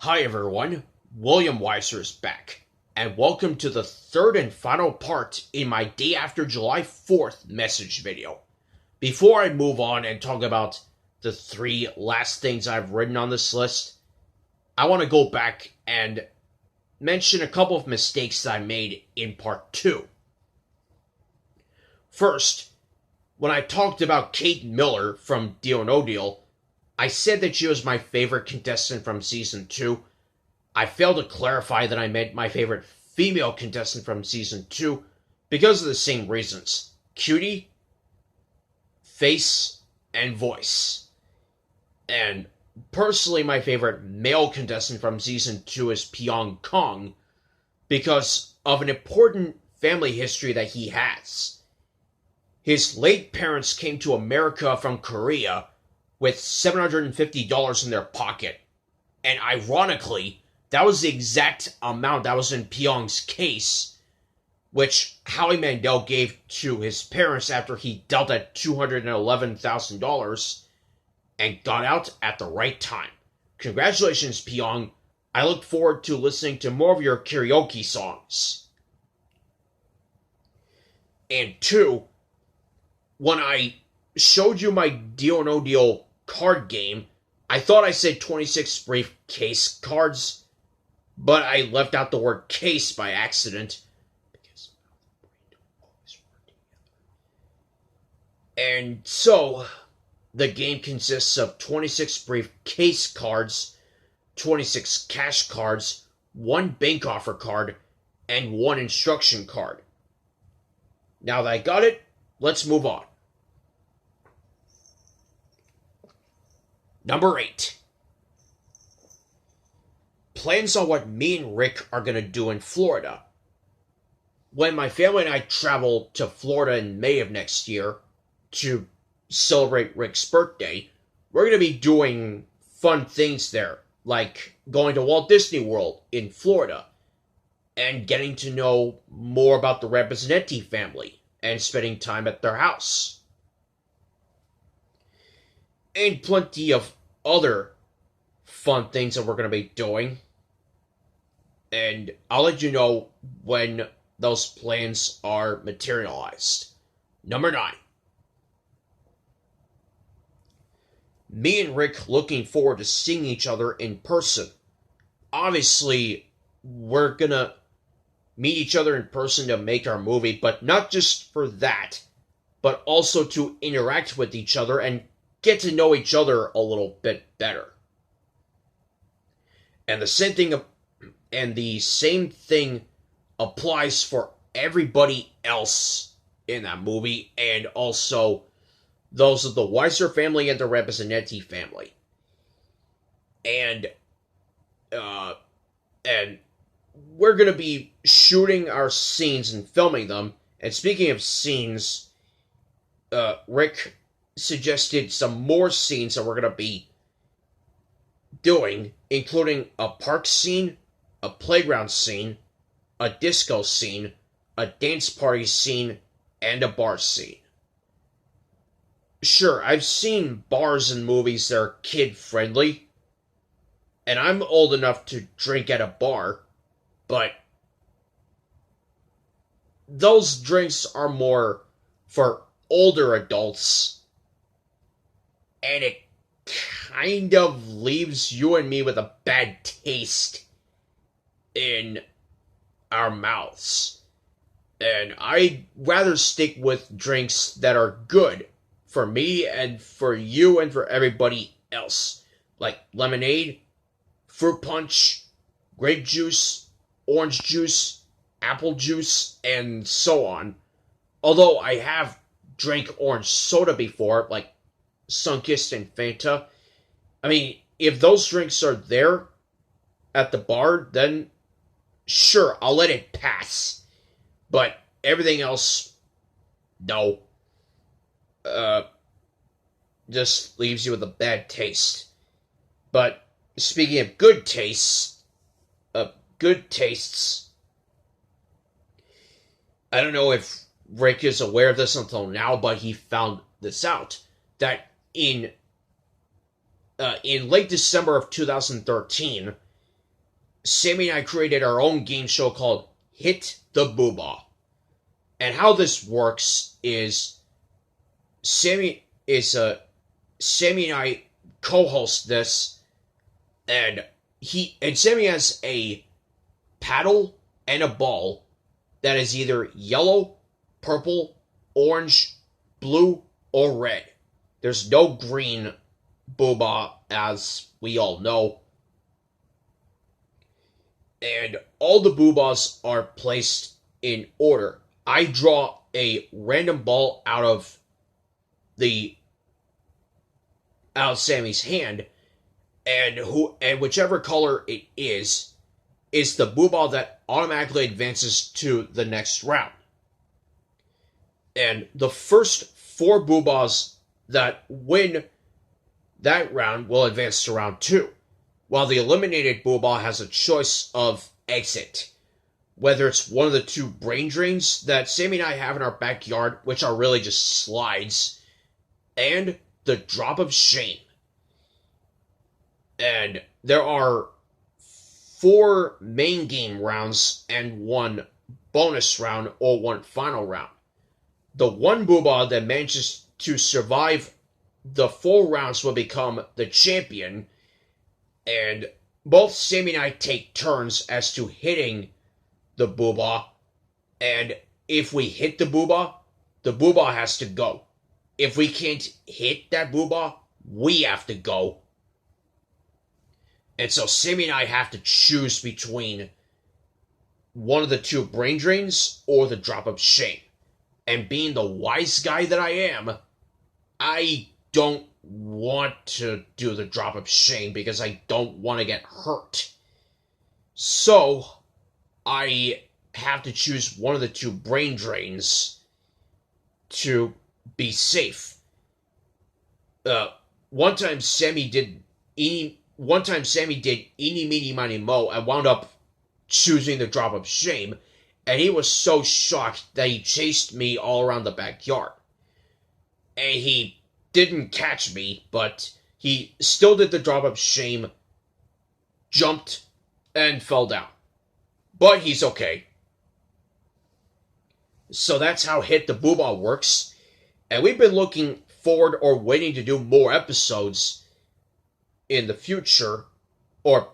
Hi everyone, William Weyser is back, and welcome to the third and final part in my day after July 4th message video. Before I move on and talk about the three last things I've written on this list, I want to go back and mention a couple of mistakes that I made in part 2. First, when I talked about Kate Miller from Deal or No Deal, I said that she was my favorite contestant from Season 2. I failed to clarify that I meant my favorite female contestant from Season 2 because of the same reasons. Cutie, face, and voice. And personally, my favorite male contestant from Season 2 is Pyong Kong because of an important family history that he has. His late parents came to America from Korea with $750 in their pocket. And ironically, that was the exact amount that was in Pyong's case, which Howie Mandel gave to his parents after he dealt at $211,000 and got out at the right time. Congratulations, Pyong. I look forward to listening to more of your karaoke songs. And 2, when I showed you my Deal or No Deal card game, I thought I said 26 briefcase cards, but I left out the word case by accident. And so, the game consists of 26 briefcase cards, 26 cash cards, 1 bank offer card, and 1 instruction card. Now that I got it, let's move on. Number 8. Plans on what me and Rick are going to do in Florida. When my family and I travel to Florida in May of next year to celebrate Rick's birthday, we're going to be doing fun things there, like going to Walt Disney World in Florida and getting to know more about the Representati family and spending time at their house. And plenty of other fun things that we're going to be doing. And I'll let you know when those plans are materialized. Number 9. Me and Rick looking forward to seeing each other in person. Obviously, we're going to meet each other in person to make our movie, but not just for that, but also to interact with each other and get to know each other a little bit better. And the same thing applies for everybody else in that movie, and also those of the Weyser family and the Representati family. And we're going to be shooting our scenes and filming them. And speaking of scenes, Rick suggested some more scenes that we're going to be doing, including a park scene, a playground scene, a disco scene, a dance party scene, and a bar scene. Sure, I've seen bars in movies that are kid-friendly, and I'm old enough to drink at a bar, but those drinks are more for older adults, and it kind of leaves you and me with a bad taste in our mouths. And I'd rather stick with drinks that are good for me and for you and for everybody else, like lemonade, fruit punch, grape juice, orange juice, apple juice, and so on. Although I have drank orange soda before, like Sunkist and Fanta. I mean, if those drinks are there at the bar, then sure, I'll let it pass. But everything else, no. Just leaves you with a bad taste. But speaking of good tastes, I don't know if Rick is aware of this until now, but he found this out, that in late December of 2013, Sammy and I created our own game show called Hit the Booba. And how this works is Sammy Sammy and I co-host this, and Sammy has a paddle and a ball that is either yellow, purple, orange, blue, or red. There's no green booba, as we all know. And all the boobas are placed in order. I draw a random ball out of Sammy's hand, and whichever color it is the booba that automatically advances to the next round. And the first 4 boobas that win that round will advance to round 2, while the eliminated booba has a choice of exit. Whether it's one of the 2 brain drains that Sammy and I have in our backyard, which are really just slides, and the drop of shame. And there are 4 main game rounds and 1 bonus round or 1 final round. The one booba that manages to survive the 4 rounds will become the champion, and both Sammy and I take turns as to hitting the booba, and if we hit the booba has to go. If we can't hit that booba, we have to go. And so Sammy and I have to choose between one of the 2 brain drains or the drop of shame. And being the wise guy that I am, I don't want to do the drop of shame because I don't want to get hurt. So I have to choose one of the 2 brain drains to be safe. One time Sammy did eeny, meeny, miny, moe, and wound up choosing the drop of shame, and he was so shocked that he chased me all around the backyard. And he didn't catch me, but he still did the drop of shame, jumped, and fell down. But he's okay. So that's how Hit the Booba works. And we've been looking forward or waiting to do more episodes in the future, or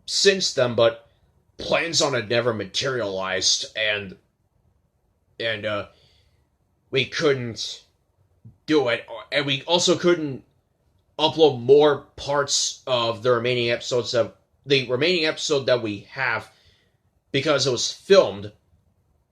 since then, but plans on it never materialized, and we couldn't do it, and we also couldn't upload more parts of the remaining episodes of the remaining episode that we have because it was filmed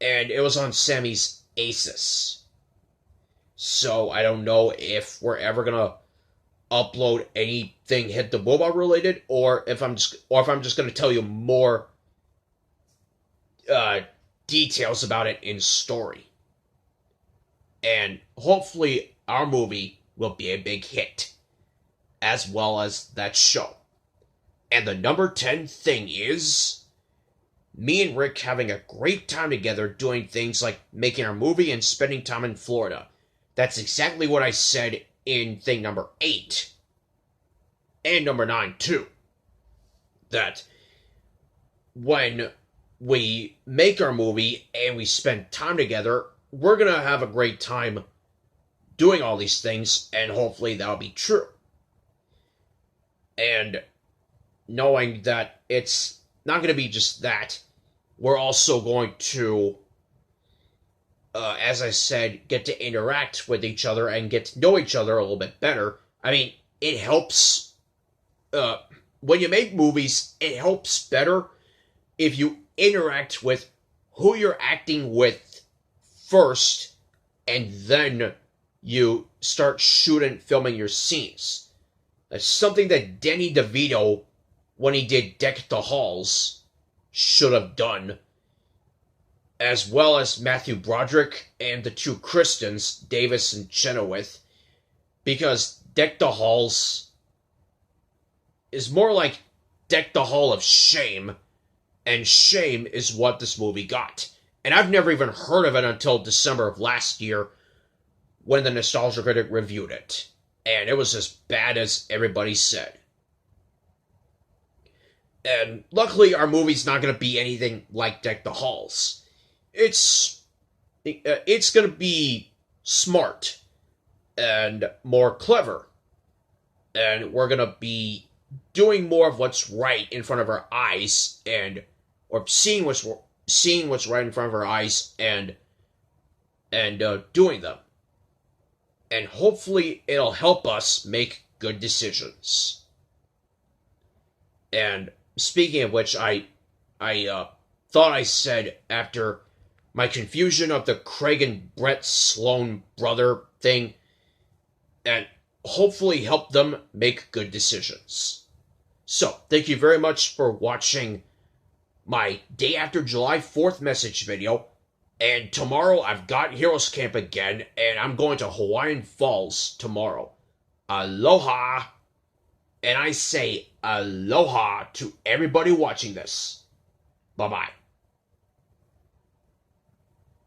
and it was on Sammy's Asus. So I don't know if we're ever gonna upload anything Hit the Booba related, or if I'm just gonna tell you more details about it in story. And hopefully our movie will be a big hit, as well as that show. And the number 10 thing is me and Rick having a great time together doing things like making our movie and spending time in Florida. That's exactly what I said in thing number 8. And number 9 too. That when we make our movie and we spend time together, we're going to have a great time doing all these things, and hopefully that'll be true. And knowing that it's not going to be just that, we're also going to, as I said, get to interact with each other and get to know each other a little bit better. I mean, it helps, when you make movies, it helps better if you interact with who you're acting with first, and then you start filming your scenes. That's something that Danny DeVito, when he did Deck the Halls, should have done, as well as Matthew Broderick and the 2 Kristens, Davis and Chenoweth, because Deck the Halls is more like Deck the Hall of Shame, and shame is what this movie got. And I've never even heard of it until December of last year, when the Nostalgia Critic reviewed it. And it was as bad as everybody said. And luckily, our movie's not going to be anything like Deck the Halls. It's going to be smart and more clever. And we're going to be doing more of what's right in front of our eyes, or seeing what's right in front of our eyes, and doing them. And hopefully it'll help us make good decisions. And speaking of which, I thought I said, after my confusion of the Craig and Brett Sloan brother thing, and hopefully help them make good decisions. So, thank you very much for watching my day after July 4th message video. And tomorrow I've got Heroes Camp again, and I'm going to Hawaiian Falls tomorrow. Aloha! And I say aloha to everybody watching this. Bye-bye.